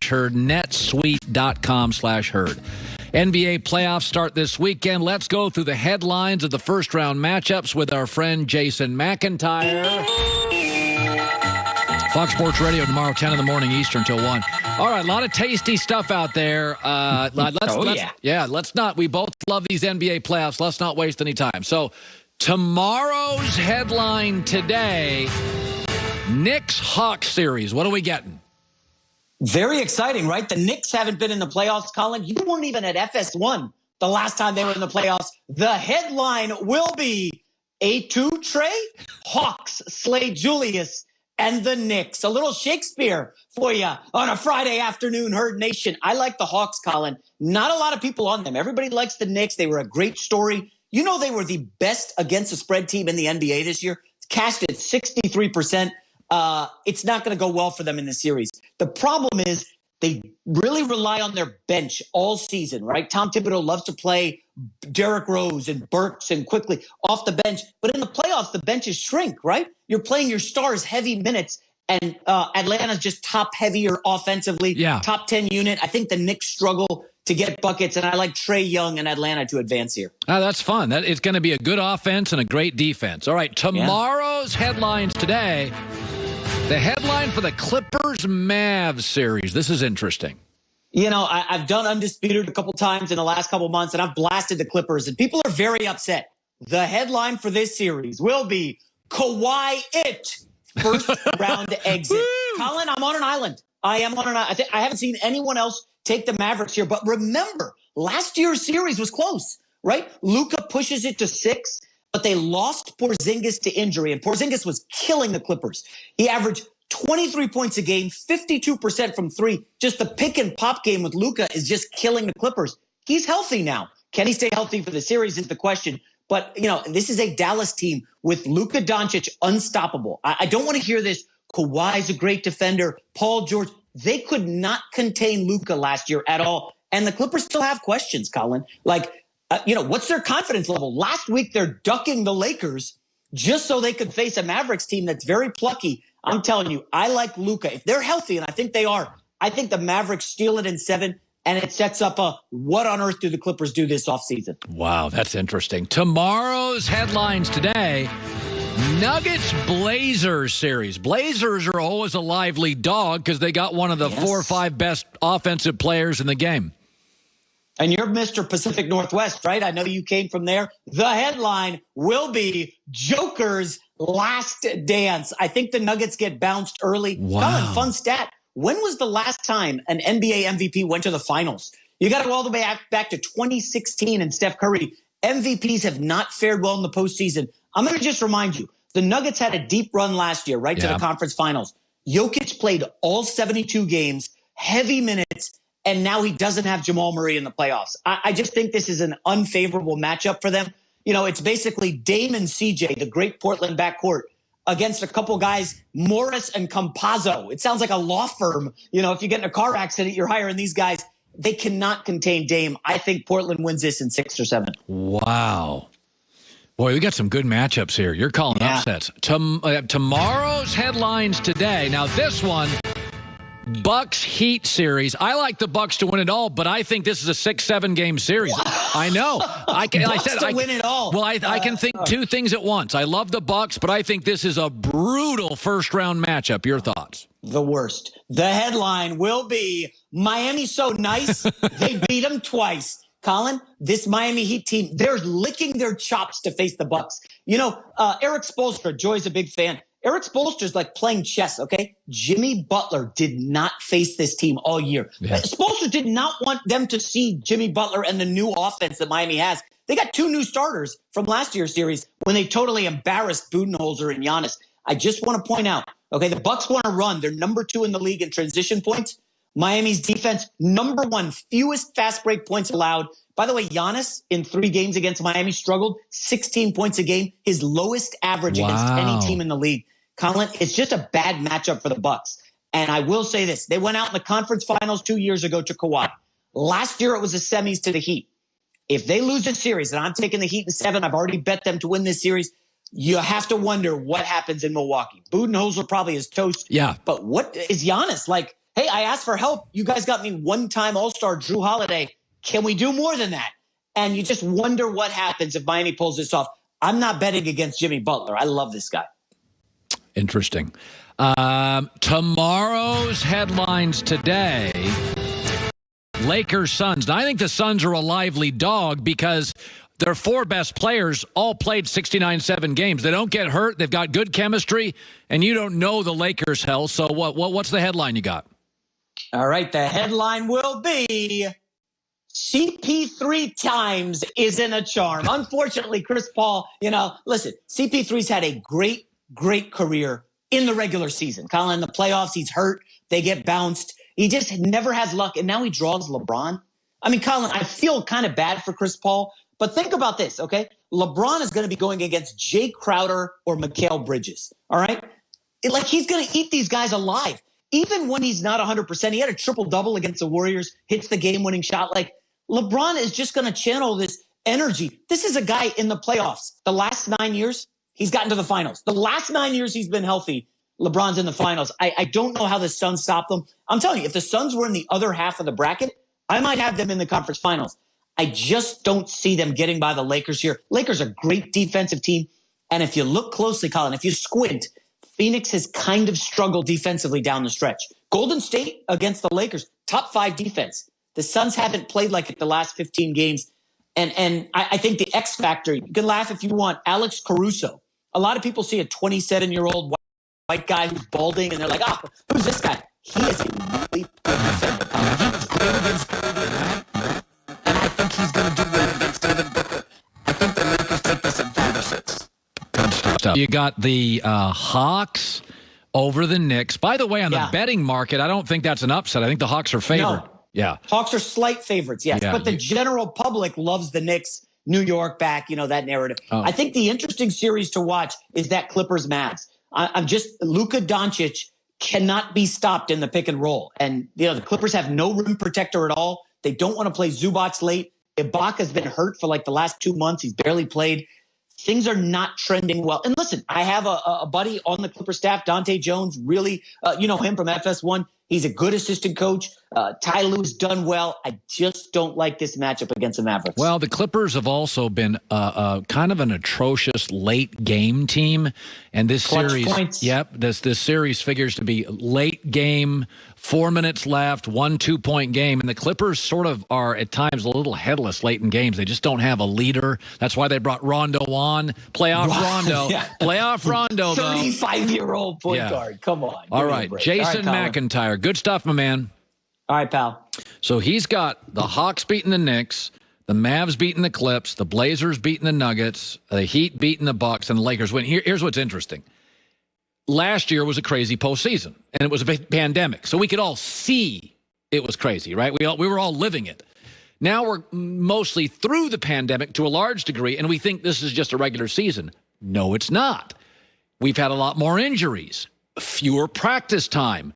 netsuite.com/herd, netsuite.com/herd. NBA playoffs start this weekend. Let's go through the headlines of the first-round matchups with our friend Jason McIntyre. Fox Sports Radio tomorrow, 10 in the morning Eastern till 1. All right, a lot of tasty stuff out there. Let's not. We both love these NBA playoffs. Let's not waste any time. So tomorrow's headline today, Knicks-Hawks series. What are we getting? Very exciting, right? The Knicks haven't been in the playoffs, Colin. You weren't even at FS1 the last time they were in the playoffs. The headline will be A2 Trey, Hawks slay Julius, and the Knicks. A little Shakespeare for you on a Friday afternoon, Herd Nation. I like the Hawks, Colin. Not a lot of people on them. Everybody likes the Knicks. They were a great story. You know, they were the best against the spread team in the NBA this year. It's cashed at 63%. It's not going to go well for them in the series. The problem is they really rely on their bench all season, right? Tom Thibodeau loves to play Derrick Rose and Burks and quickly off the bench. But in the playoffs, the benches shrink, right? You're playing your stars heavy minutes, and Atlanta's just top heavier offensively, top 10 unit. I think the Knicks struggle to get buckets, and I like Trae Young and Atlanta to advance here. That's fun. It's going to be a good offense and a great defense. All right, tomorrow's headlines today. The headline for the Clippers-Mavs series. This is interesting. You know, I've done Undisputed a couple times in the last couple months, and I've blasted the Clippers, and people are very upset. The headline for this series will be Kawhi first round exit. Colin, I'm on an island. I am on an island. I haven't seen anyone else take the Mavericks here. But remember, last year's series was close, right? Luka pushes it to 6. But they lost Porzingis to injury, and Porzingis was killing the Clippers. He averaged 23 points a game, 52% from 3. Just the pick and pop game with Luka is just killing the Clippers. He's healthy now. Can he stay healthy for the series is the question. But, you know, this is a Dallas team with Luka Doncic unstoppable. I don't want to hear this. Kawhi's a great defender. Paul George. They could not contain Luka last year at all. And the Clippers still have questions, Colin. What's their confidence level? Last week, they're ducking the Lakers just so they could face a Mavericks team that's very plucky. I'm telling you, I like Luka. If they're healthy, and I think they are, I think the Mavericks steal it in 7, and it sets up a what on earth do the Clippers do this offseason? Wow, that's interesting. Tomorrow's headlines today, Nuggets-Blazers series. Blazers are always a lively dog because they got one of the 4 or 5 best offensive players in the game. And you're Mr. Pacific Northwest, right? I know you came from there. The headline will be Joker's last dance. I think the Nuggets get bounced early. Wow. Colin, fun stat. When was the last time an NBA MVP went to the finals? You got to go all the way back to 2016 and Steph Curry. MVPs have not fared well in the postseason. I'm going to just remind you, the Nuggets had a deep run last year, right, to the conference finals. Jokic played all 72 games, heavy minutes, and now he doesn't have Jamal Murray in the playoffs. I just think this is an unfavorable matchup for them. You know, it's basically Dame and CJ, the great Portland backcourt, against a couple guys, Morris and Campazzo. It sounds like a law firm. You know, if you get in a car accident, you're hiring these guys. They cannot contain Dame. I think Portland wins this in 6 or 7. Wow. Boy, we got some good matchups here. You're calling upsets. Tomorrow's headlines today. Now, this one, Bucks-Heat series. I like the Bucks to win it all, but I think this is a 6-7 game series. Wow. I know. I said to win it all. Well, I can think two things at once. I love the Bucks, but I think this is a brutal first-round matchup. Your thoughts? The worst. The headline will be Miami so nice, they beat them twice. Colin, this Miami Heat team, they're licking their chops to face the Bucks. You know, Eric Spoelstra, Joy's a big fan. Eric Spoelstra's like playing chess, okay? Jimmy Butler did not face this team all year. Yeah. Spoelstra did not want them to see Jimmy Butler and the new offense that Miami has. They got 2 new starters from last year's series when they totally embarrassed Budenholzer and Giannis. I just want to point out, okay, the Bucks want to run. They're number 2 in the league in transition points. Miami's defense, number 1, fewest fast break points allowed. By the way, Giannis in 3 games against Miami struggled 16 points a game, his lowest average against any team in the league. Colin, it's just a bad matchup for the Bucks. And I will say this. They went out in the conference finals 2 years ago to Kawhi. Last year, it was the semis to the Heat. If they lose a series, and I'm taking the Heat in 7, I've already bet them to win this series, you have to wonder what happens in Milwaukee. Budenholzer probably is toast. Yeah. But what is Giannis like? hey, I asked for help. You guys got me one-time All-Star Drew Holiday. Can we do more than that? And you just wonder what happens if Miami pulls this off. I'm not betting against Jimmy Butler. I love this guy. Interesting. Tomorrow's headlines today, Lakers Suns. Now, I think the Suns are a lively dog because their four best players all played 69-7 games. They don't get hurt. They've got good chemistry, and you don't know the Lakers' health. So what's the headline you got? All right, the headline will be CP3 times isn't a charm. Unfortunately, Chris Paul, listen, CP3's had a great, great career in the regular season. Colin, in the playoffs, he's hurt. They get bounced. He just never has luck, and now he draws LeBron. I mean, Colin, I feel kind of bad for Chris Paul, but think about this, okay? LeBron is going to be going against Jay Crowder or Mikal Bridges, all right? He's going to eat these guys alive. Even when he's not 100%, he had a triple-double against the Warriors, hits the game-winning shot. LeBron is just going to channel this energy. This is a guy in the playoffs. The last 9 years, he's gotten to the finals. The last 9 years he's been healthy, LeBron's in the finals. I don't know how the Suns stop them. I'm telling you, if the Suns were in the other half of the bracket, I might have them in the conference finals. I just don't see them getting by the Lakers here. Lakers are a great defensive team. And if you look closely, Colin, if you squint, Phoenix has kind of struggled defensively down the stretch. Golden State against the Lakers, top 5 defense. The Suns haven't played like it the last 15 games. And I think the X factor, you can laugh if you want, Alex Caruso. A lot of people see a 27-year-old white guy who's balding, and they're like, who's this guy? He is a really good defender. He was great against Kobe Durant, and I think he's going to do well against Devin Booker. I think the Lakers take this in 5 or 6. Good stuff. You got the Hawks over the Knicks. By the way, on the betting market, I don't think that's an upset. I think the Hawks are favored. No. Yeah. Hawks are slight favorites, yes. But the general public loves the Knicks, New York back, that narrative. I think the interesting series to watch is that Clippers-Mavs. Luka Doncic cannot be stopped in the pick and roll. And, the Clippers have no rim protector at all. They don't want to play Zubac's late. Ibaka's been hurt for the last 2 months. He's barely played. Things are not trending well. And listen, I have a buddy on the Clipper staff, Dante Jones, really, you know him from FS1. He's a good assistant coach. Ty Lue's done well. I just don't like this matchup against the Mavericks. Well, the Clippers have also been kind of an atrocious late game team, and this Clutch series, points. this series figures to be late game, 4 minutes left, 1 2-point game, and the Clippers sort of are at times a little headless late in games. They just don't have a leader. That's why they brought Rondo on. Playoff Rondo, playoff Rondo, though. 35-year-old point guard. Come on. All right, Jason McIntyre. Good stuff, my man. All right, pal. So he's got the Hawks beating the Knicks, the Mavs beating the Clips, the Blazers beating the Nuggets, the Heat beating the Bucks, and the Lakers win. Here's what's interesting. Last year was a crazy postseason, and it was a pandemic, so we could all see it was crazy, right? We were all living it. Now we're mostly through the pandemic to a large degree, and we think this is just a regular season. No, it's not. We've had a lot more injuries, fewer practice time,